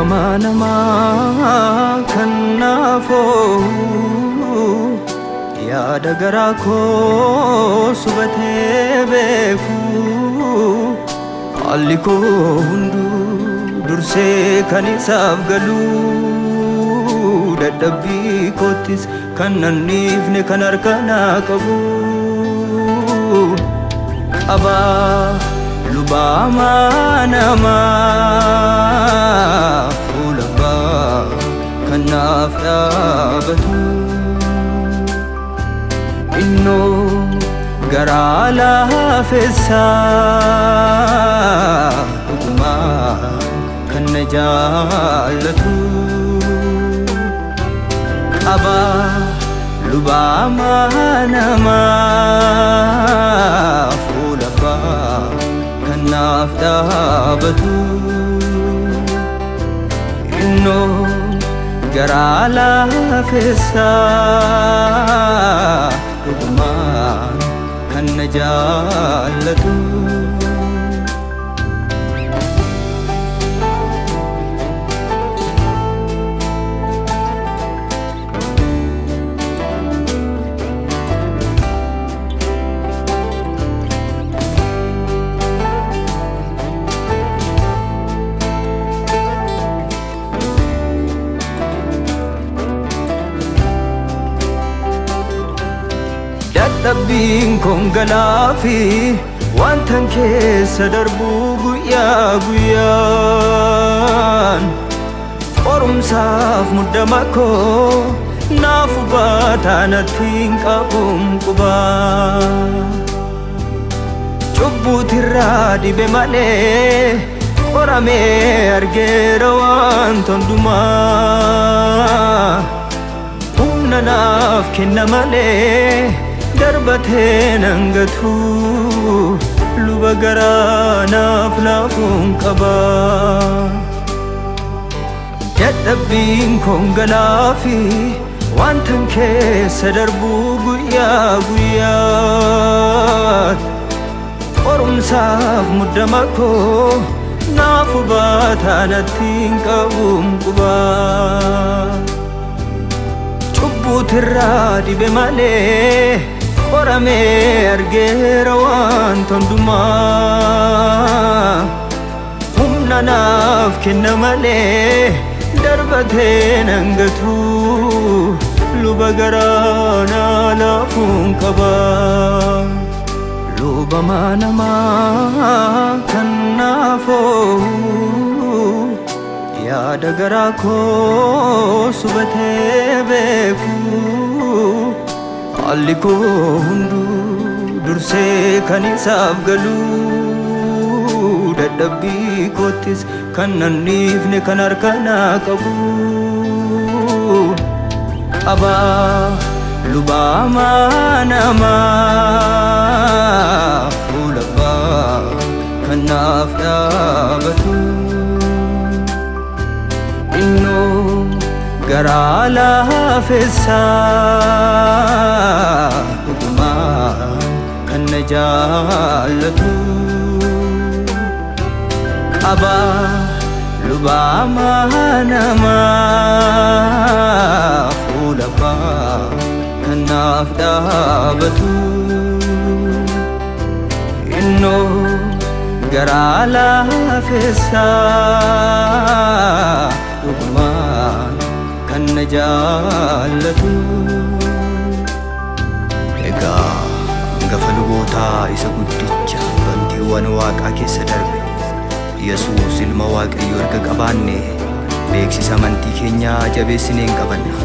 Lubamaa namaa kan naafoo yaada garaa koo subatee beeku haalli koo hunduu dursee kan isaaf galu dadhabbii koottis kan nan dhiifne kan harkanaa qabu qabaa Lubamaa namaa fuula abbaa kan naaf dhaabatu innoo garaa laafessaa dhugumaa kan na jaallatu qabaa Lubamaa namaa fuula abbaa kan naaf dhaabatu innoo garaa laafessaa dhugumaa kan na jaallatu dadhabbiin kongalaa fi wantan keessa darbuu guyyaa guyyaan qorumsaaf muddama koo naafu baataa nattiin qabuun qubaa cubbuutirraa dhibe malee qoramee argeera waan hundumaa humna naaf kenna malee darbatee nangatu luba garaa naaf laafuun qabaa dadhabbiin kongalaa fi wantan keessa darbuu guyyaa guyyaan qorumsaaf muddama koo naafu baataa nattiin qabuun qubaa cubbuutirraa dhibe malee qoramee argeera waan hundumaa humna naaf kenna malee darbatee nangatu luba garaa naa laafuun qabaa Lubamaa namaa kan naafoo yaada garaa koo subatee beeku haalli koo hunduu dursee kan isaaf galu dadhabbii koottis kan nan dhiifne kan harkanaa qabu qabaa Lubamaa namaa fuula abbaa kan naaf dhaabatu innoo garaa laafessaa dhugumaa kan na jaallatu qabaa Lubamaa namaa fuula abbaa kan naaf dhaabatu innoo garaa laafessaa dhugumaa kan na jaallatu egaa hangafa lubootaa isa guddicha bantiiwwan waaqaa keessa darbe Yesuus ilma Waaqayyoo erga qabaanne beeksisa amantii keenyaa jabeessineen qabanna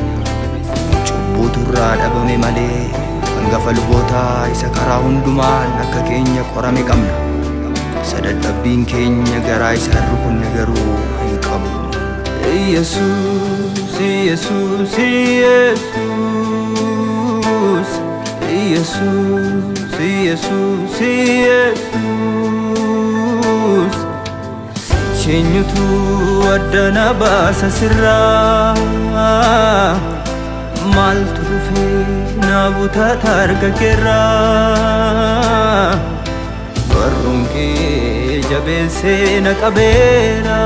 cubbuuturraa dhabame malee hangafa lubootaa isa karaa hundumaan akka keenya qorame qabna dadhabbiin keenya garaa isaa rukunne garuu hin qabu Yesuus Yesuus Yesuus Yesuus Yesuus Yesuus Sichenyutu addana baasa sirraa maaltu dhufee na butaata arga keerraa barruun kee jabeessee na qabeera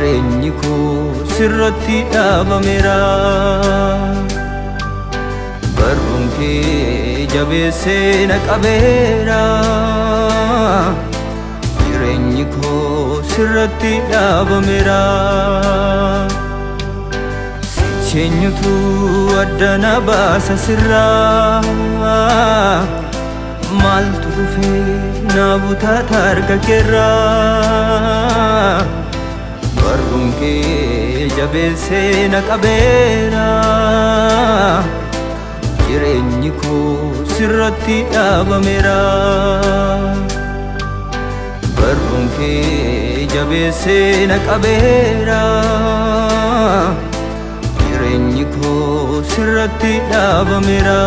jireenyi koo sirratti dhaabameera. Barruun kee jabeessee na qabeera. Jireenyi koo sirratti dhaabameera. Sicheenyutu adda na baasa sirraa. Maaltu dhufee na butaata harka keerraa. Barruun kee jabeessee na qabeera. Jireenyi koo sirratti dhaabameera. Barruun kee jabeessee na qabeera. Jireenyi koo sirratti dhaabameera.